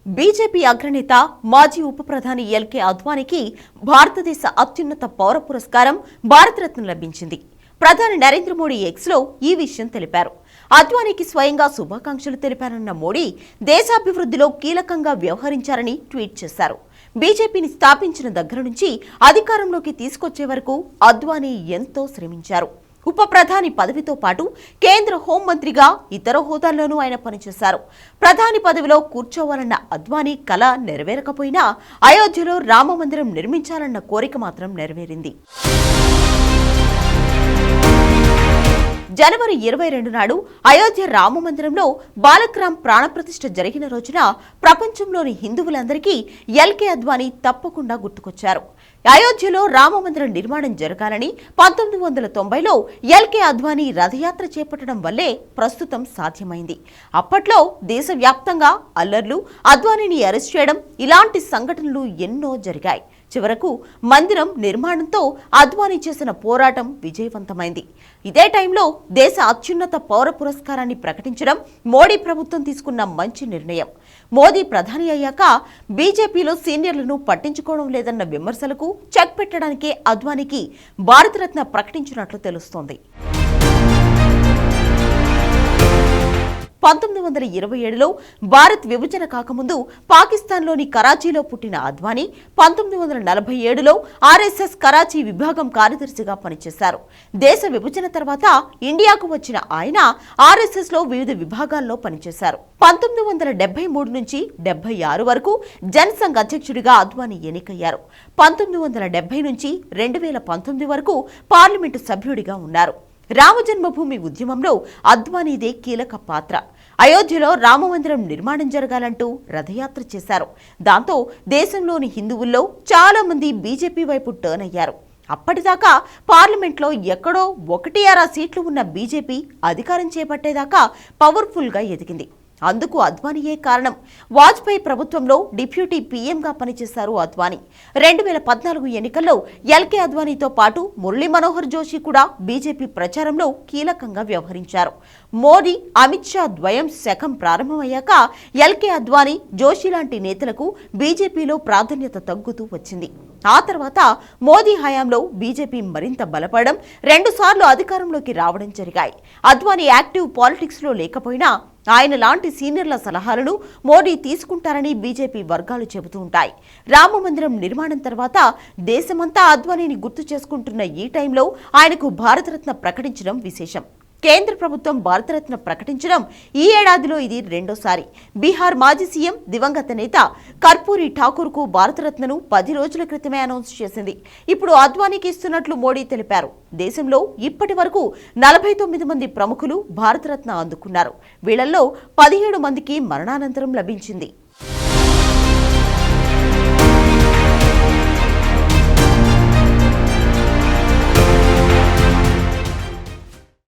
BJP అగ్రనేత మాజీ ఉప ప్రధాని ఎల్కే అద్వానీకి భారతదేశ అత్యున్నత పౌర పురస్కారం భారతరత్న లభించింది. ప్రధాని నరేంద్ర మోడీ ఎక్స్లో ఈ విషయం తెలిపారు. అద్వానీకి స్వయంగా శుభాకాంక్షలు తెలిపారన్న మోడీ దేశాభివృద్ధిలో కీలకంగా వ్యవహరించారని ట్వీట్ చేశారు. బీజేపీని స్థాపించిన దగ్గర నుంచి అధికారంలోకి తీసుకొచ్చే వరకు అద్వానీ ఎంతో శ్రమించారు. ఉప ప్రధాని పదవితో పాటు కేంద్ర హోంమంత్రిగా ఇతర హోదాల్లోనూ ఆయన పనిచేశారు. ప్రధాని పదవిలో కూర్చోవాలన్న అద్వానీ కల నెరవేరకపోయినా అయోధ్యలో రామమందిరం నిర్మించాలన్న కోరిక మాత్రం నెరవేరింది. జనవరి 22 నాడు అయోధ్య రామమందిరంలో బాలక్రామ్ ప్రాణప్రతిష్ఠ జరిగిన రోజున ప్రపంచంలోని హిందువులందరికీ ఎల్కే అద్వానీ తప్పకుండా గుర్తుకొచ్చారు. అయోధ్యలో రామమందిరం నిర్మాణం జరగాలని 1990లో ఎల్కే అద్వానీ రథయాత్ర చేపట్టడం వల్లే ప్రస్తుతం సాధ్యమైంది. అప్పట్లో దేశవ్యాప్తంగా అల్లర్లు, అద్వానీని అరెస్ట్ చేయడం ఇలాంటి సంఘటనలు ఎన్నో జరిగాయి. చివరకు మందిరం నిర్మాణంతో అద్వానీ చేసిన పోరాటం విజయవంతమైంది. ఇదే టైంలో దేశ అత్యున్నత పౌర పురస్కారాన్ని ప్రకటించడం మోడీ ప్రభుత్వం తీసుకున్న మంచి నిర్ణయం. మోదీ ప్రధాని అయ్యాక బీజేపీలో సీనియర్లను పట్టించుకోవడం లేదన్న విమర్శలకు చెక్ పెట్టడానికే అద్వానీకి భారతరత్న ప్రకటించినట్లు తెలుస్తోంది. 1927లో భారత్ విభజన కాకముందు పాకిస్తాన్లోని కరాచీలో పుట్టిన అద్వానీ 1947లో ఆర్ఎస్ఎస్ కరాచీ విభాగం కార్యదర్శిగా పనిచేశారు. దేశ విభజన తర్వాత ఇండియాకు వచ్చిన ఆయన ఆర్ఎస్ఎస్లో వివిధ విభాగాల్లో పనిచేశారు. 1973 నుంచి 76 వరకు జనసంఘ్ అధ్యక్షుడిగా అద్వానీ ఎన్నికయ్యారు. 1970 నుంచి 2019 వరకు పార్లమెంటు సభ్యుడిగా ఉన్నారు. రామజన్మభూమి ఉద్యమంలో అద్వానీదే కీలక పాత్ర. అయోధ్యలో రామమందిరం నిర్మాణం జరగాలంటూ రథయాత్ర చేశారు. దాంతో దేశంలోని హిందువుల్లో చాలా మంది బీజేపీ వైపు టర్న్ అయ్యారు. అప్పటిదాకా పార్లమెంట్లో ఎక్కడో 1-6 సీట్లు ఉన్న బీజేపీ అధికారం చేపట్టేదాకా పవర్ఫుల్గా ఎదిగింది. అందుకు అద్వానీయే కారణం. వాజ్పేయి ప్రభుత్వంలో డిప్యూటీ పీఎంగా పనిచేశారు అద్వానీ. 2014 ఎన్నికల్లో ఎల్కే అద్వానీతో పాటు మురళీ మనోహర్ జోషి కూడా బీజేపీ ప్రచారంలో కీలకంగా వ్యవహరించారు. మోడీ, అమిత్ షా ద్వయం శకం ప్రారంభమయ్యాక ఎల్కే అద్వానీ, జోషి లాంటి నేతలకు బీజేపీలో ప్రాధాన్యత తగ్గుతూ వచ్చింది. ఆ తర్వాత మోదీ హయాంలో బీజేపీ మరింత బలపడడం, 2 సార్లు అధికారంలోకి రావడం జరిగాయి. అద్వానీ యాక్టివ్ పాలిటిక్స్లో లేకపోయినా ఆయన లాంటి సీనియర్ల సలహాలను మోడీ తీసుకుంటారని బీజేపీ వర్గాలు చెబుతూ ఉంటాయి. రామమందిరం నిర్మాణం తర్వాత దేశమంతా అద్వానీని గుర్తు చేసుకుంటున్న ఈ టైంలో ఆయనకు భారతరత్న ప్రకటించడం విశేషం. కేంద్ర ప్రభుత్వం భారతరత్న ప్రకటించడం ఈ ఏడాదిలో ఇది రెండోసారి. బీహార్ మాజీ సీఎం, దివంగత నేత కర్పూరి ఠాకూర్కు భారతరత్నను 10 రోజుల క్రితమే అనౌన్స్ చేసింది. ఇప్పుడు అద్వానీకి ఇస్తున్నట్లు మోడీ తెలిపారు. దేశంలో ఇప్పటి వరకు 49 మంది ప్రముఖులు భారతరత్న అందుకున్నారు. వీళ్లలో 17 మందికి మరణానంతరం లభించింది.